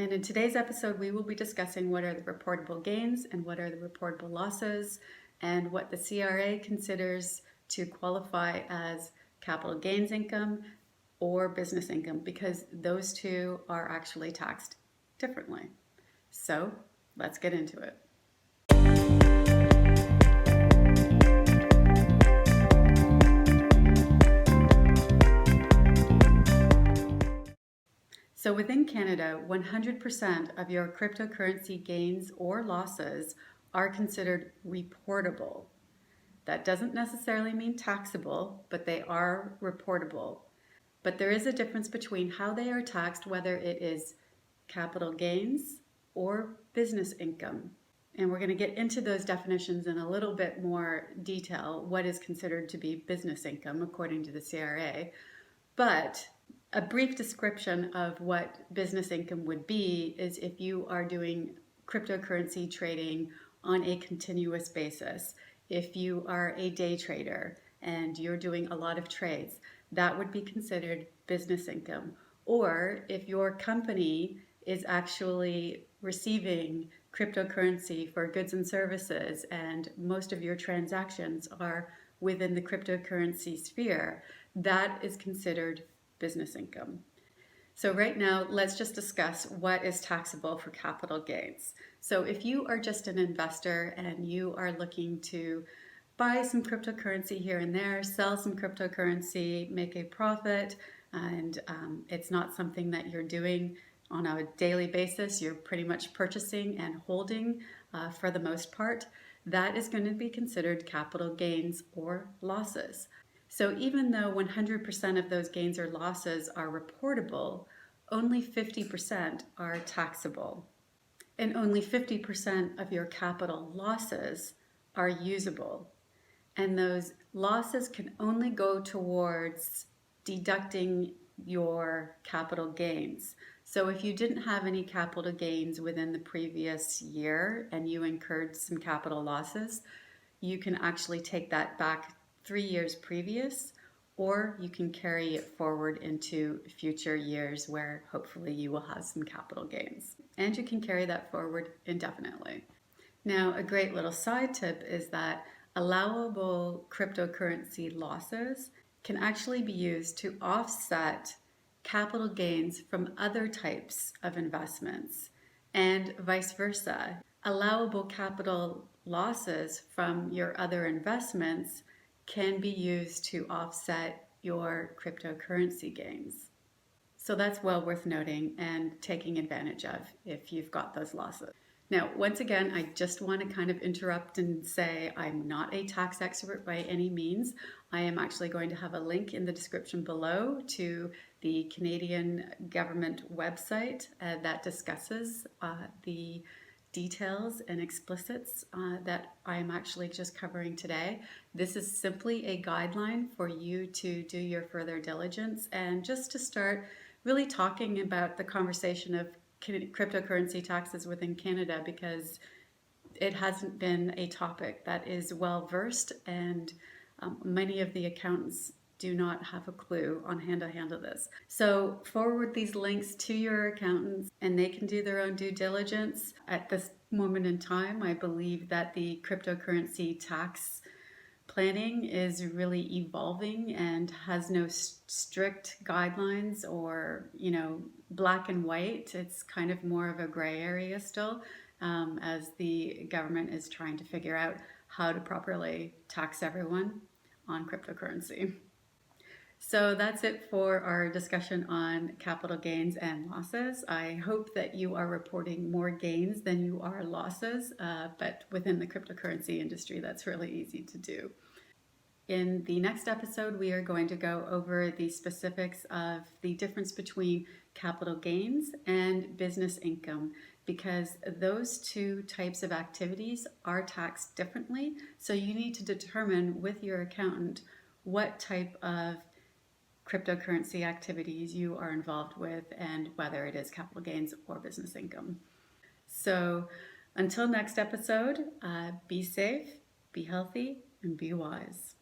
And in today's episode, we will be discussing what are the reportable gains and what are the reportable losses, and what the CRA considers to qualify as capital gains income or business income, because those two are actually taxed differently. So let's get into it. So within Canada, 100% of your cryptocurrency gains or losses are considered reportable. That doesn't necessarily mean taxable, but they are reportable. But there is a difference between how they are taxed, whether it is capital gains or business income. And we're going to get into those definitions in a little bit more detail. What is considered to be business income according to the CRA. But a brief description of what business income would be is if you are doing cryptocurrency trading on a continuous basis. If you are a day trader and you're doing a lot of trades, that would be considered business income. Or if your company is actually receiving cryptocurrency for goods and services and most of your transactions are within the cryptocurrency sphere, that is considered business income. So right now, let's just discuss what is taxable for capital gains. So if you are just an investor and you are looking to buy some cryptocurrency here and there, sell some cryptocurrency, make a profit, and it's not something that you're doing on a daily basis, you're pretty much purchasing and holding for the most part, that is going to be considered capital gains or losses. So even though 100% of those gains or losses are reportable, only 50% are taxable. And only 50% of your capital losses are usable. And those losses can only go towards deducting your capital gains. So if you didn't have any capital gains within the previous year and you incurred some capital losses, you can actually take that back 3 years previous, or you can carry it forward into future years where hopefully you will have some capital gains. And you can carry that forward indefinitely. Now, a great little side tip is that allowable cryptocurrency losses can actually be used to offset capital gains from other types of investments, and vice versa. Allowable capital losses from your other investments can be used to offset your cryptocurrency gains. So that's well worth noting and taking advantage of if you've got those losses. Now, once again, I just want to kind of interrupt and say I'm not a tax expert by any means. I am actually going to have a link in the description below to the Canadian government website that discusses the details and explicits that I'm actually just covering today. This is simply a guideline for you to do your further diligence and just to start really talking about the conversation of cryptocurrency taxes within Canada, because it hasn't been a topic that is well versed, and many of the accountants do not have a clue on how to handle this. So forward these links to your accountants and they can do their own due diligence. At this moment in time, I believe that the cryptocurrency tax planning is really evolving and has no strict guidelines or, black and white. It's kind of more of a gray area still, as the government is trying to figure out how to properly tax everyone on cryptocurrency. So that's it for our discussion on capital gains and losses. I hope that you are reporting more gains than you are losses, but within the cryptocurrency industry, that's really easy to do. In the next episode, we are going to go over the specifics of the difference between capital gains and business income, because those two types of activities are taxed differently. So you need to determine with your accountant what type of cryptocurrency activities you are involved with and whether it is capital gains or business income. So until next episode, be safe, be healthy, and be wise.